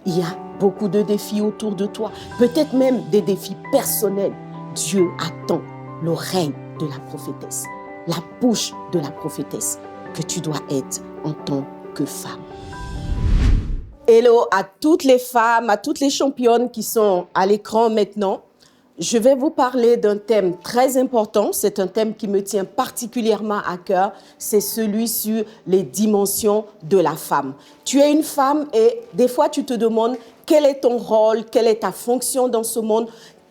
il y a beaucoup de défis autour de toi, peut-être même des défis personnels. Dieu attend l'oreille de la prophétesse, la bouche de la prophétesse que tu dois être en tant que femme. Hello à toutes les femmes, à toutes les championnes qui sont à l'écran maintenant. Je vais vous parler d'un thème très important. C'est un thème qui me tient particulièrement à cœur. C'est celui sur les dimensions de la femme. Tu es une femme et des fois tu te demandes quel est ton rôle, quelle est ta fonction dans ce monde.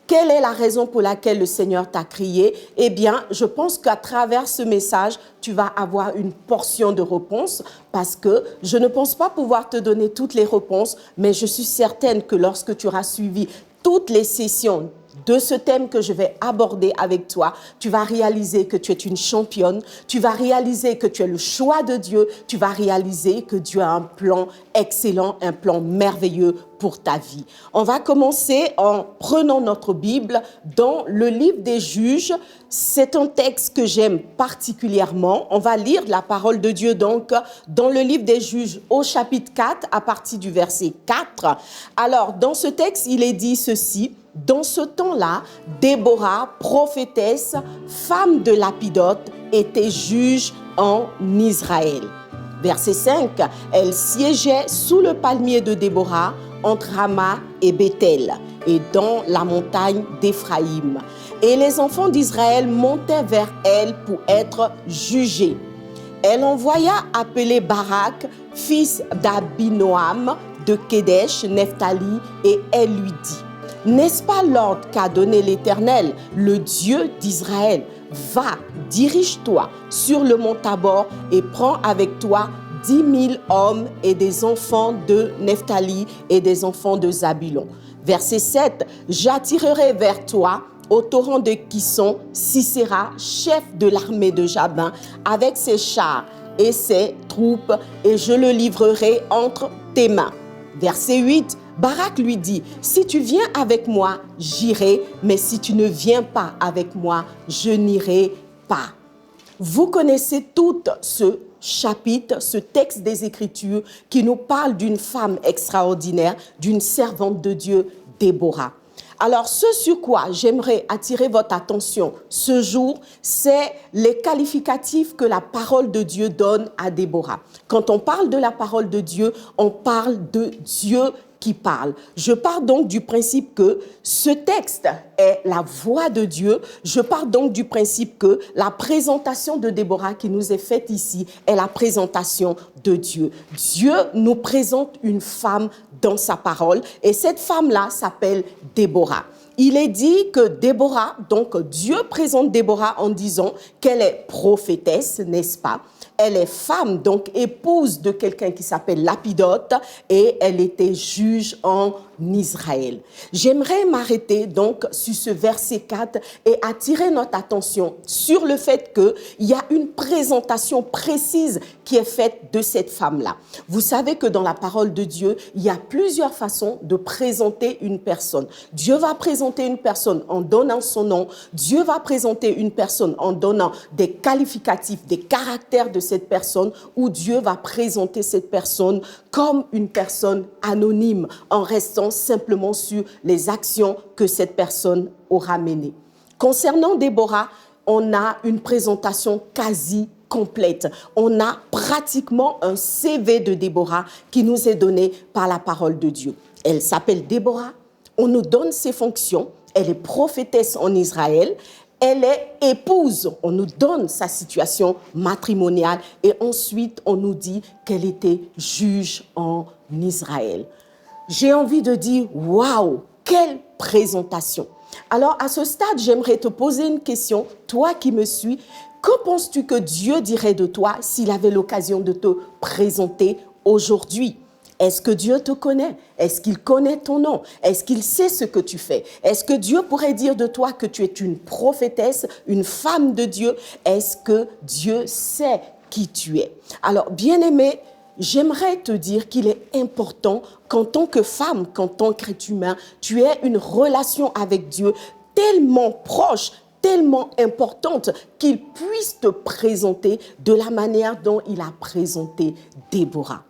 Quelle est la raison pour laquelle le Seigneur t'a créé? Eh bien, je pense qu'à travers ce message, tu vas avoir une portion de réponse parce que je ne pense pas pouvoir te donner toutes les réponses, mais je suis certaine que lorsque tu auras suivi toutes les sessions de ce thème que je vais aborder avec toi, tu vas réaliser que tu es une championne, tu vas réaliser que tu es le choix de Dieu, tu vas réaliser que Dieu a un plan excellent, un plan merveilleux pour ta vie. On va commencer en prenant notre Bible dans le livre des Juges. C'est un texte que j'aime particulièrement. On va lire la parole de Dieu donc dans le livre des Juges au chapitre 4 à partir du verset 4. Alors, dans ce texte, il est dit ceci. Dans ce temps-là, Déborah, prophétesse, femme de Lapidote, était juge en Israël. Verset 5, elle siégeait sous le palmier de Déborah, entre Rama et Bethel, et dans la montagne d'Éphraïm. Et les enfants d'Israël montaient vers elle pour être jugés. Elle envoya appeler Barak, fils d'Abinoam, de Kédesh, Nephtali, et elle lui dit, « N'est-ce pas l'ordre qu'a donné l'Éternel, le Dieu d'Israël? Va, dirige-toi sur le mont Tabor et prends avec toi 10 000 hommes et des enfants de Nephtali et des enfants de Zabulon. » Verset 7, « J'attirerai vers toi au torrent de Kisson Sisera, chef de l'armée de Jabin, avec ses chars et ses troupes, et je le livrerai entre tes mains. » Verset 8, Barak lui dit, « Si tu viens avec moi, j'irai, mais si tu ne viens pas avec moi, je n'irai pas. » Vous connaissez tout ce chapitre, ce texte des Écritures qui nous parle d'une femme extraordinaire, d'une servante de Dieu, Déborah. Alors, ce sur quoi j'aimerais attirer votre attention ce jour, c'est les qualificatifs que la parole de Dieu donne à Déborah. Quand on parle de la parole de Dieu, on parle de Dieu qui parle. Je pars donc du principe que ce texte est la voix de Dieu. Je pars donc du principe que la présentation de Déborah qui nous est faite ici est la présentation de Dieu. Dieu nous présente une femme dans sa parole et cette femme-là s'appelle Déborah. Il est dit que Déborah, donc Dieu présente Déborah en disant qu'elle est prophétesse, n'est-ce pas? Elle est femme, donc épouse de quelqu'un qui s'appelle Lapidote et elle était juge en Israël. J'aimerais m'arrêter donc sur ce verset 4 et attirer notre attention sur le fait qu'il y a une présentation précise qui est faite de cette femme-là. Vous savez que dans la parole de Dieu, il y a plusieurs façons de présenter une personne. Dieu va présenter une personne en donnant son nom. Dieu va présenter une personne en donnant des qualificatifs, des caractères de cette personne, ou Dieu va présenter cette personne comme une personne anonyme en restant simplement sur les actions que cette personne aura menées. Concernant Déborah, on a une présentation quasi complète. On a pratiquement un CV de Déborah qui nous est donné par la parole de Dieu. Elle s'appelle Déborah, on nous donne ses fonctions, elle est prophétesse en Israël, elle est épouse, on nous donne sa situation matrimoniale et ensuite on nous dit qu'elle était juge en Israël. J'ai envie de dire, waouh, quelle présentation! Alors à ce stade, j'aimerais te poser une question, toi qui me suis, que penses-tu que Dieu dirait de toi s'il avait l'occasion de te présenter aujourd'hui? Est-ce que Dieu te connaît? Est-ce qu'il connaît ton nom? Est-ce qu'il sait ce que tu fais? Est-ce que Dieu pourrait dire de toi que tu es une prophétesse, une femme de Dieu? Est-ce que Dieu sait qui tu es? Alors, bien-aimé, j'aimerais te dire qu'il est important qu'en tant que femme, qu'en tant qu'être humain, tu aies une relation avec Dieu tellement proche, tellement importante qu'il puisse te présenter de la manière dont il a présenté Déborah.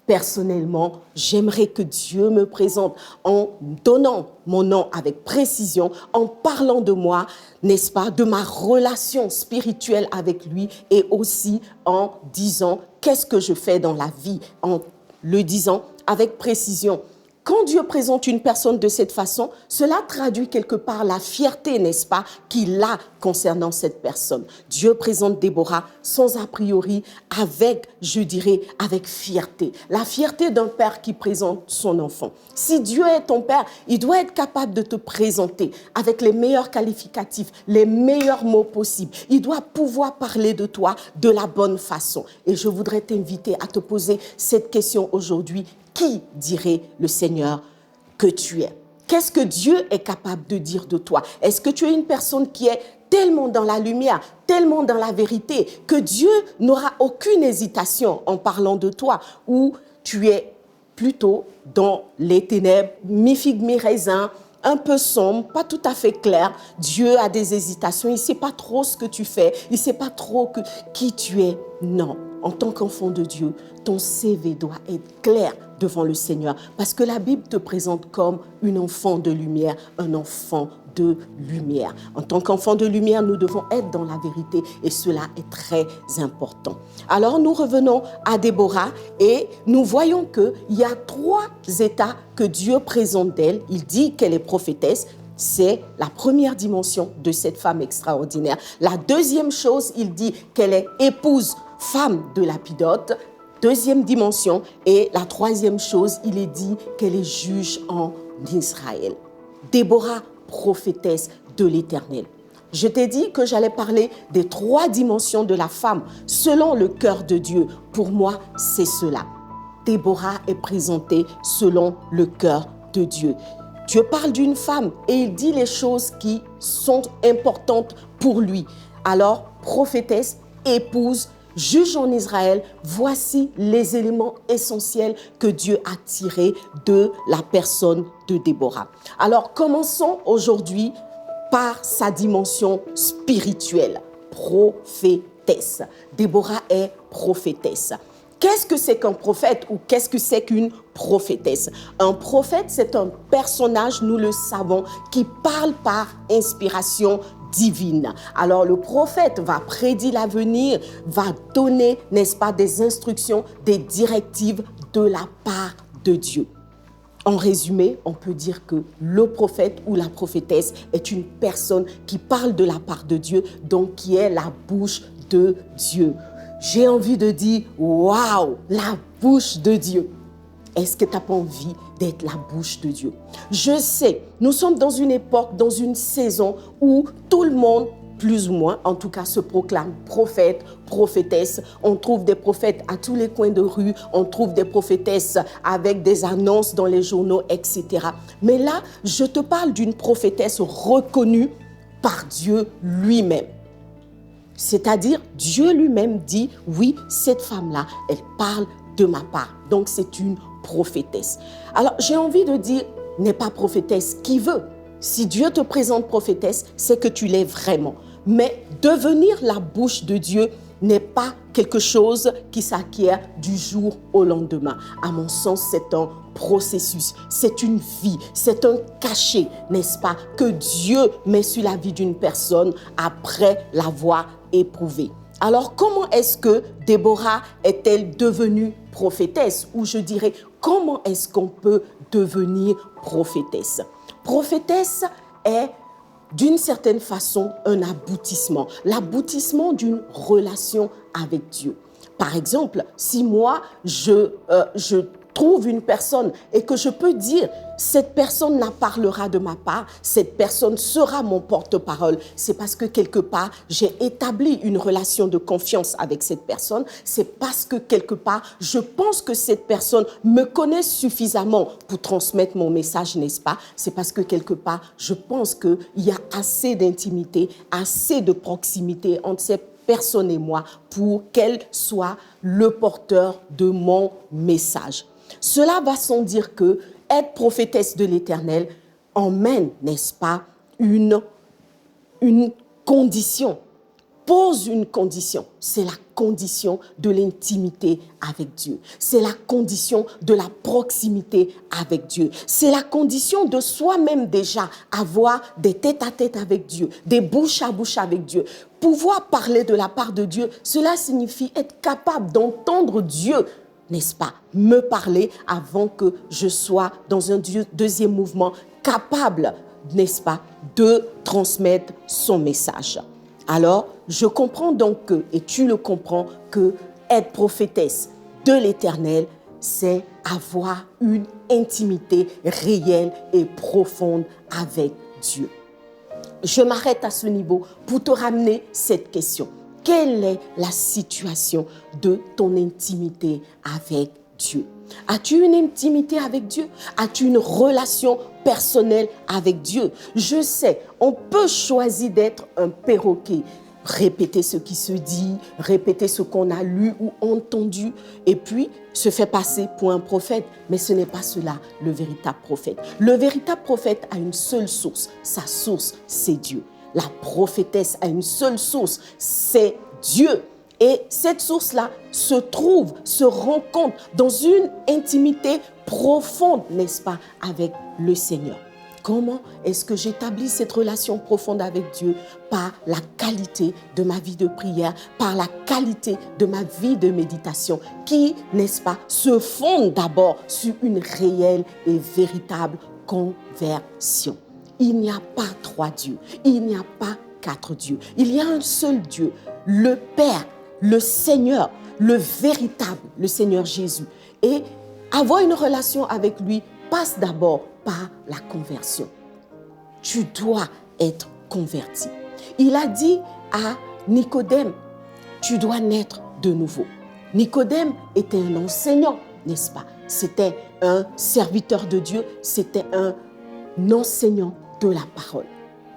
Personnellement, j'aimerais que Dieu me présente en donnant mon nom avec précision, en parlant de moi, n'est-ce pas, de ma relation spirituelle avec lui et aussi en disant qu'est-ce que je fais dans la vie, en le disant avec précision. Quand Dieu présente une personne de cette façon, cela traduit quelque part la fierté, n'est-ce pas, qu'il a concernant cette personne. Dieu présente Déborah sans a priori, avec, je dirais, avec fierté. La fierté d'un père qui présente son enfant. Si Dieu est ton père, il doit être capable de te présenter avec les meilleurs qualificatifs, les meilleurs mots possibles. Il doit pouvoir parler de toi de la bonne façon. Et je voudrais t'inviter à te poser cette question aujourd'hui. Qui dirait le Seigneur que tu es? Qu'est-ce que Dieu est capable de dire de toi? Est-ce que tu es une personne qui est tellement dans la lumière, tellement dans la vérité, que Dieu n'aura aucune hésitation en parlant de toi, ou tu es plutôt dans les ténèbres, mi-figue, mi-raisin, un peu sombre, pas tout à fait clair. Dieu a des hésitations, il ne sait pas trop ce que tu fais, il ne sait pas trop qui tu es. Non, en tant qu'enfant de Dieu, ton CV doit être clair devant le Seigneur, parce que la Bible te présente comme une enfant de lumière, un enfant de lumière. En tant qu'enfant de lumière, nous devons être dans la vérité et cela est très important. Alors nous revenons à Déborah et nous voyons qu'il y a 3 états que Dieu présente d'elle. Il dit qu'elle est prophétesse. C'est la première dimension de cette femme extraordinaire. La deuxième chose, il dit qu'elle est épouse, femme de Lapidote. Deuxième dimension. Et la troisième chose, il est dit qu'elle est juge en Israël. Déborah, prophétesse de l'Éternel. Je t'ai dit que j'allais parler des 3 dimensions de la femme selon le cœur de Dieu. Pour moi, c'est cela. Déborah est présentée selon le cœur de Dieu. Dieu parle d'une femme et il dit les choses qui sont importantes pour lui. Alors, prophétesse, épouse, juge en Israël, voici les éléments essentiels que Dieu a tirés de la personne de Déborah. Alors, commençons aujourd'hui par sa dimension spirituelle, prophétesse. Déborah est prophétesse. Qu'est-ce que c'est qu'un prophète ou qu'est-ce que c'est qu'une prophétesse? Un prophète, c'est un personnage, nous le savons, qui parle par inspiration divine. Alors le prophète va prédire l'avenir, va donner, n'est-ce pas, des instructions, des directives de la part de Dieu. En résumé, on peut dire que le prophète ou la prophétesse est une personne qui parle de la part de Dieu, donc qui est la bouche de Dieu. J'ai envie de dire, waouh, la bouche de Dieu. Est-ce que tu n'as pas envie d'être la bouche de Dieu? Je sais, nous sommes dans une époque, dans une saison où tout le monde, plus ou moins, en tout cas, se proclame prophète, prophétesse. On trouve des prophètes à tous les coins de rue, on trouve des prophétesses avec des annonces dans les journaux, etc. Mais là, je te parle d'une prophétesse reconnue par Dieu lui-même. C'est-à-dire, Dieu lui-même dit, oui, cette femme-là, elle parle de ma part. Donc, c'est une prophétesse. Alors, j'ai envie de dire, n'est pas prophétesse qui veut. Si Dieu te présente prophétesse, c'est que tu l'es vraiment. Mais devenir la bouche de Dieu n'est pas quelque chose qui s'acquiert du jour au lendemain. À mon sens, c'est un processus, c'est une vie, c'est un cachet, n'est-ce pas, que Dieu met sur la vie d'une personne après l'avoir éprouvée. Alors, comment est-ce que Déborah est-elle devenue prophétesse? Ou je dirais, comment est-ce qu'on peut devenir prophétesse? Prophétesse est d'une certaine façon un aboutissement, l'aboutissement d'une relation avec Dieu. Par exemple, si moi, je trouve une personne et que je peux dire, cette personne la parlera de ma part, cette personne sera mon porte-parole, c'est parce que quelque part, j'ai établi une relation de confiance avec cette personne, c'est parce que quelque part, je pense que cette personne me connaît suffisamment pour transmettre mon message, n'est-ce pas? C'est parce que quelque part, je pense qu'il y a assez d'intimité, assez de proximité entre cette personne et moi pour qu'elle soit le porteur de mon message. Cela va sans dire que être prophétesse de l'Éternel emmène, n'est-ce pas, une condition. pose une condition. C'est la condition de l'intimité avec Dieu. C'est la condition de la proximité avec Dieu. C'est la condition de soi-même déjà avoir des tête-à-tête avec Dieu, des bouche à bouche avec Dieu. Pouvoir parler de la part de Dieu, cela signifie être capable d'entendre Dieu, n'est-ce pas, me parler avant que je sois dans un deuxième mouvement capable, n'est-ce pas, de transmettre son message. Alors, je comprends donc que, et tu le comprends, que être prophétesse de l'Éternel, c'est avoir une intimité réelle et profonde avec Dieu. Je m'arrête à ce niveau pour te ramener cette question. Quelle est la situation de ton intimité avec Dieu? As-tu une intimité avec Dieu? As-tu une relation personnelle avec Dieu? Je sais, on peut choisir d'être un perroquet, répéter ce qui se dit, répéter ce qu'on a lu ou entendu, et puis se faire passer pour un prophète. Mais ce n'est pas cela, le véritable prophète. Le véritable prophète a une seule source. Sa source, c'est Dieu. La prophétesse a une seule source, c'est Dieu. Et cette source-là se rencontre dans une intimité profonde, n'est-ce pas, avec le Seigneur. Comment est-ce que j'établis cette relation profonde avec Dieu? Par la qualité de ma vie de prière, par la qualité de ma vie de méditation, qui, n'est-ce pas, se fonde d'abord sur une réelle et véritable conversion. Il n'y a pas trois dieux, il n'y a pas quatre dieux. Il y a un seul Dieu, le Père, le Seigneur, le véritable, le Seigneur Jésus. Et avoir une relation avec lui passe d'abord par la conversion. Tu dois être converti. Il a dit à Nicodème, tu dois naître de nouveau. Nicodème était un enseignant, n'est-ce pas? C'était un serviteur de Dieu, c'était un enseignant de la parole.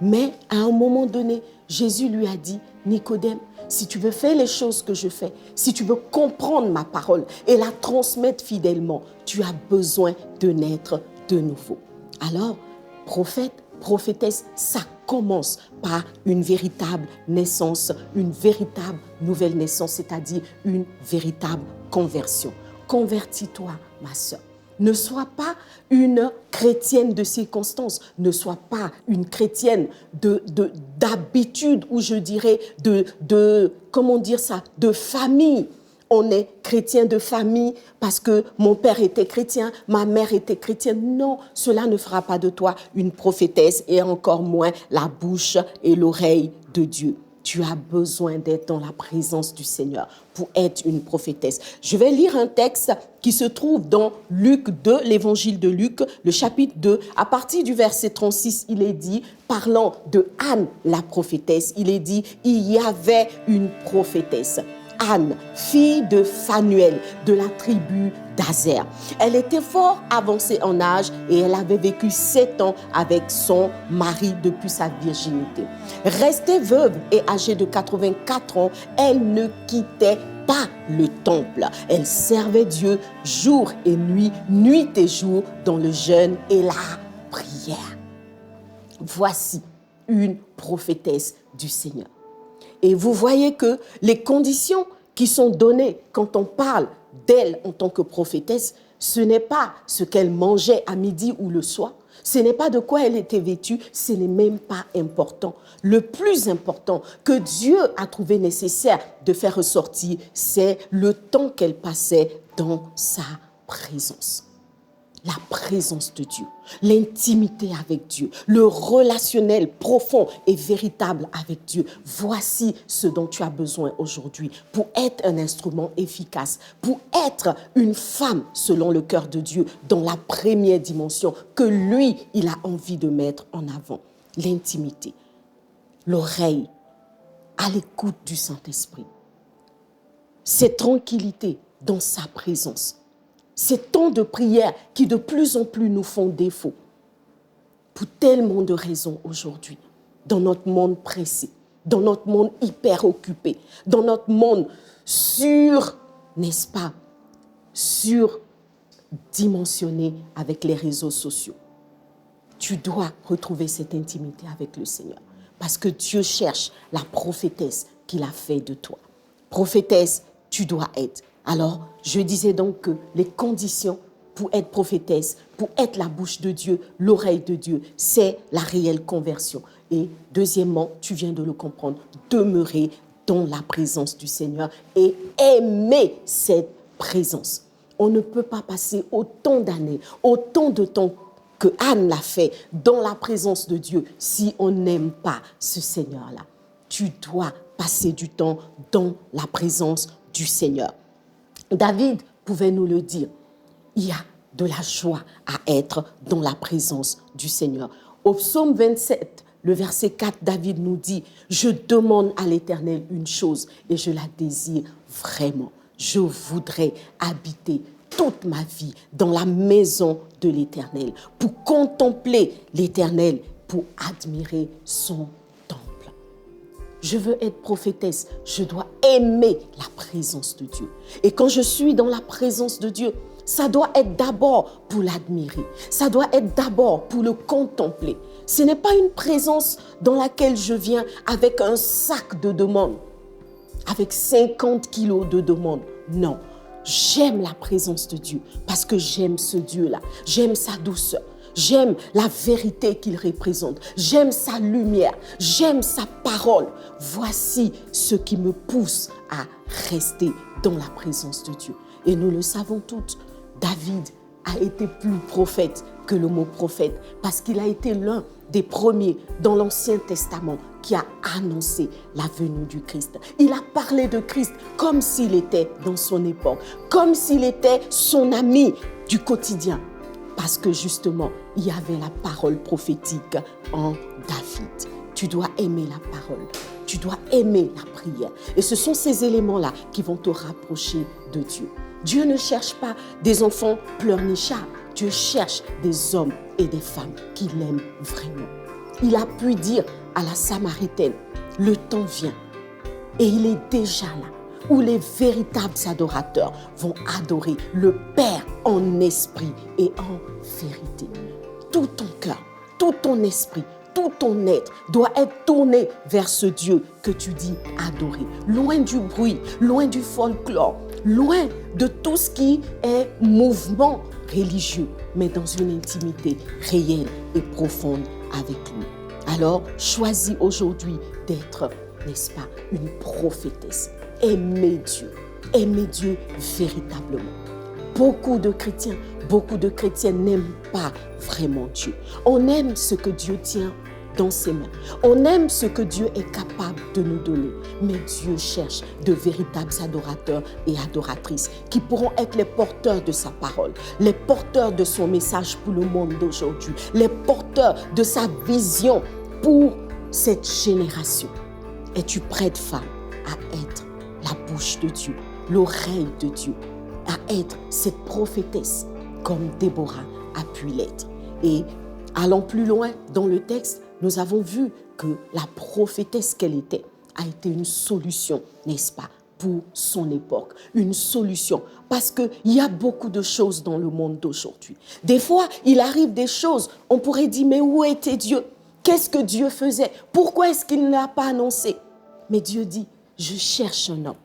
Mais à un moment donné, Jésus lui a dit, Nicodème, si tu veux faire les choses que je fais, si tu veux comprendre ma parole et la transmettre fidèlement, tu as besoin de naître de nouveau. Alors, prophète, prophétesse, ça commence par une véritable naissance, une véritable nouvelle naissance, c'est-à-dire une véritable conversion. Convertis-toi, ma sœur. Ne sois pas une chrétienne de circonstance, ne sois pas une chrétienne d'habitude ou je dirais comment dire ça, de famille. On est chrétien de famille parce que mon père était chrétien, ma mère était chrétienne. Non, cela ne fera pas de toi une prophétesse et encore moins la bouche et l'oreille de Dieu. Tu as besoin d'être dans la présence du Seigneur pour être une prophétesse. Je vais lire un texte qui se trouve dans Luc 2, l'évangile de Luc, le chapitre 2. À partir du verset 36, il est dit, parlant de Anne, la prophétesse, il est dit, il y avait une prophétesse. Anne, fille de Phanuel, de la tribu d'Aser. Elle était fort avancée en âge et elle avait vécu 7 ans avec son mari depuis sa virginité. Restée veuve et âgée de 84 ans, elle ne quittait pas le temple. Elle servait Dieu jour et nuit, nuit et jour dans le jeûne et la prière. Voici une prophétesse du Seigneur. Et vous voyez que les conditions qui sont données quand on parle d'elle en tant que prophétesse, ce n'est pas ce qu'elle mangeait à midi ou le soir, ce n'est pas de quoi elle était vêtue, ce n'est même pas important. Le plus important que Dieu a trouvé nécessaire de faire ressortir, c'est le temps qu'elle passait dans sa présence. La présence de Dieu, l'intimité avec Dieu, le relationnel profond et véritable avec Dieu. Voici ce dont tu as besoin aujourd'hui pour être un instrument efficace, pour être une femme selon le cœur de Dieu dans la première dimension que lui, il a envie de mettre en avant. L'intimité, l'oreille à l'écoute du Saint-Esprit, cette tranquillité dans sa présence. Ces temps de prière qui de plus en plus nous font défaut pour tellement de raisons aujourd'hui, dans notre monde pressé, dans notre monde hyper occupé, dans notre monde n'est-ce pas, surdimensionné avec les réseaux sociaux. Tu dois retrouver cette intimité avec le Seigneur parce que Dieu cherche la prophétesse qu'il a fait de toi. Prophétesse, tu dois être. Alors, je disais donc que les conditions pour être prophétesse, pour être la bouche de Dieu, l'oreille de Dieu, c'est la réelle conversion. Et deuxièmement, tu viens de le comprendre, demeurer dans la présence du Seigneur et aimer cette présence. On ne peut pas passer autant d'années, autant de temps que Anne l'a fait dans la présence de Dieu si on n'aime pas ce Seigneur-là. Tu dois passer du temps dans la présence du Seigneur. David pouvait nous le dire. Il y a de la joie à être dans la présence du Seigneur. Au psaume 27, le verset 4, David nous dit « Je demande à l'Éternel une chose et je la désire vraiment. Je voudrais habiter toute ma vie dans la maison de l'Éternel pour contempler l'Éternel, pour admirer son temple. » Je veux être prophétesse, je dois aimer la présence de Dieu. Et quand je suis dans la présence de Dieu, ça doit être d'abord pour l'admirer. Ça doit être d'abord pour le contempler. Ce n'est pas une présence dans laquelle je viens avec un sac de demandes, avec 50 kilos de demandes. Non, j'aime la présence de Dieu parce que j'aime ce Dieu-là. J'aime sa douceur. J'aime la vérité qu'il représente. J'aime sa lumière. J'aime sa parole. Voici ce qui me pousse à rester dans la présence de Dieu. Et nous le savons toutes. David a été plus prophète que le mot prophète parce qu'il a été l'un des premiers dans l'Ancien Testament qui a annoncé la venue du Christ. Il a parlé de Christ comme s'il était dans son époque, comme s'il était son ami du quotidien. Parce que justement, il y avait la parole prophétique en David. Tu dois aimer la parole, tu dois aimer la prière. Et ce sont ces éléments-là qui vont te rapprocher de Dieu. Dieu ne cherche pas des enfants pleurnichards. Dieu cherche des hommes et des femmes qui l'aiment vraiment. Il a pu dire à la Samaritaine, le temps vient et il est déjà là où les véritables adorateurs vont adorer le Père en esprit et en vérité. Tout ton cœur, tout ton esprit, tout ton être doit être tourné vers ce Dieu que tu dis adorer. Loin du bruit, loin du folklore, loin de tout ce qui est mouvement religieux, mais dans une intimité réelle et profonde avec lui. Alors, choisis aujourd'hui d'être, n'est-ce pas, une prophétesse. Aimez Dieu véritablement. Beaucoup de chrétiens n'aiment pas vraiment Dieu. On aime ce que Dieu tient dans ses mains. On aime ce que Dieu est capable de nous donner. Mais Dieu cherche de véritables adorateurs et adoratrices qui pourront être les porteurs de sa parole, les porteurs de son message pour le monde d'aujourd'hui, les porteurs de sa vision pour cette génération. Es-tu prête, femme, à être la bouche de Dieu, l'oreille de Dieu, à être cette prophétesse comme Déborah a pu l'être? Et allant plus loin dans le texte, nous avons vu que la prophétesse qu'elle était a été une solution, n'est-ce pas, pour son époque. Une solution. Parce qu'il y a beaucoup de choses dans le monde d'aujourd'hui. Des fois, il arrive des choses, on pourrait dire, mais où était Dieu? Qu'est-ce que Dieu faisait? Pourquoi est-ce qu'il ne l'a pas annoncé? Mais Dieu dit, je cherche un homme,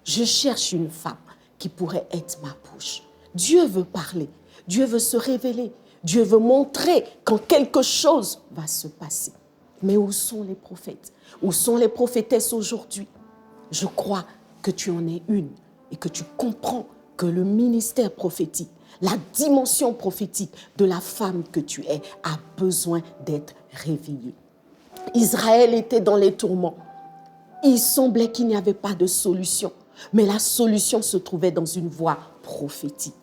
je cherche une femme qui pourrait être ma bouche. Dieu veut parler, Dieu veut se révéler, Dieu veut montrer quand quelque chose va se passer. Mais où sont les prophètes? Où sont les prophétesses aujourd'hui? Je crois que tu en es une et que tu comprends que le ministère prophétique, la dimension prophétique de la femme que tu es a besoin d'être réveillée. Israël était dans les tourments. Il semblait qu'il n'y avait pas de solution, mais la solution se trouvait dans une voie prophétique.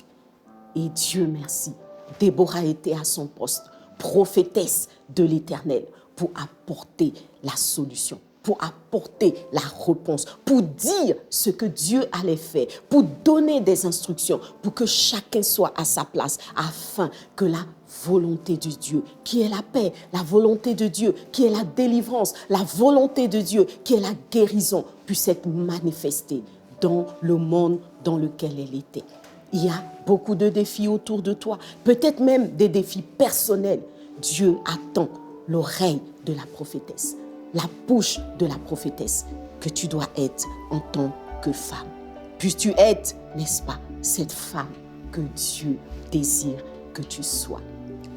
Et Dieu merci, Déborah était à son poste, prophétesse de l'Éternel, pour apporter la solution, pour apporter la réponse, pour dire ce que Dieu allait faire, pour donner des instructions, pour que chacun soit à sa place, afin que la volonté de Dieu, qui est la paix, la volonté de Dieu, qui est la délivrance, la volonté de Dieu, qui est la guérison, puisse être manifestée dans le monde dans lequel elle était. Il y a beaucoup de défis autour de toi, peut-être même des défis personnels. Dieu attend l'oreille de la prophétesse. la bouche de la prophétesse que tu dois être en tant que femme. Puisses-tu être, n'est-ce pas, cette femme que Dieu désire que tu sois.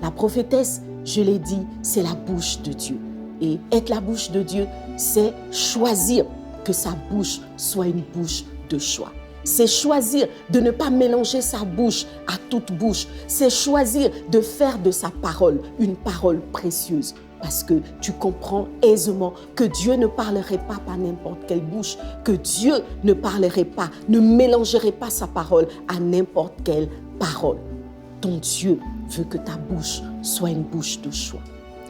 La prophétesse, je l'ai dit, c'est la bouche de Dieu. Et être la bouche de Dieu, c'est choisir que sa bouche soit une bouche de choix. C'est choisir de ne pas mélanger sa bouche à toute bouche. C'est choisir de faire de sa parole une parole précieuse. Parce que tu comprends aisément que Dieu ne parlerait pas par n'importe quelle bouche, que Dieu ne parlerait pas, ne mélangerait pas sa parole à n'importe quelle parole. Ton Dieu veut que ta bouche soit une bouche de choix.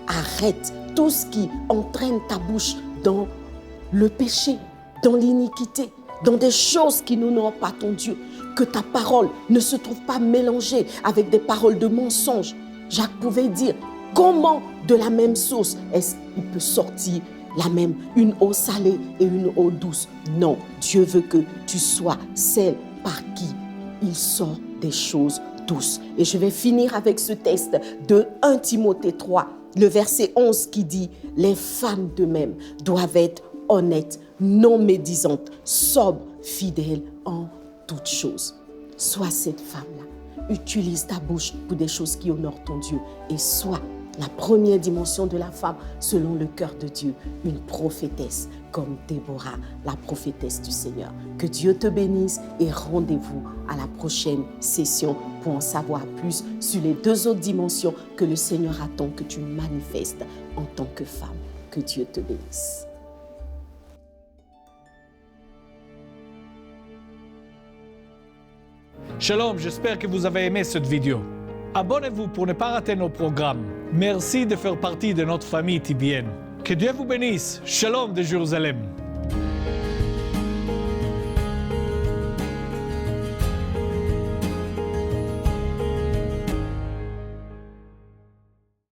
Arrête tout ce qui entraîne ta bouche dans le péché, dans l'iniquité, dans des choses qui n'honorent pas ton Dieu. Que ta parole ne se trouve pas mélangée avec des paroles de mensonges. Jacques pouvait dire, comment de la même source est-ce qu'il peut sortir la même, une eau salée et une eau douce? Non, Dieu veut que tu sois celle par qui il sort des choses douces. Et je vais finir avec ce texte de 1 Timothée 3, le verset 11 qui dit « Les femmes de même doivent être honnêtes, non médisantes, sobres, fidèles en toutes choses. » Sois cette femme-là. Utilise ta bouche pour des choses qui honorent ton Dieu et sois la première dimension de la femme selon le cœur de Dieu, une prophétesse comme Déborah, la prophétesse du Seigneur. Que Dieu te bénisse et rendez-vous à la prochaine session pour en savoir plus sur les 2 autres dimensions que le Seigneur attend que tu manifestes en tant que femme. Que Dieu te bénisse. Shalom, j'espère que vous avez aimé cette vidéo. Abonnez-vous pour ne pas rater nos programmes. Merci de faire partie de notre famille TBN. Que Dieu vous bénisse. Shalom de Jérusalem.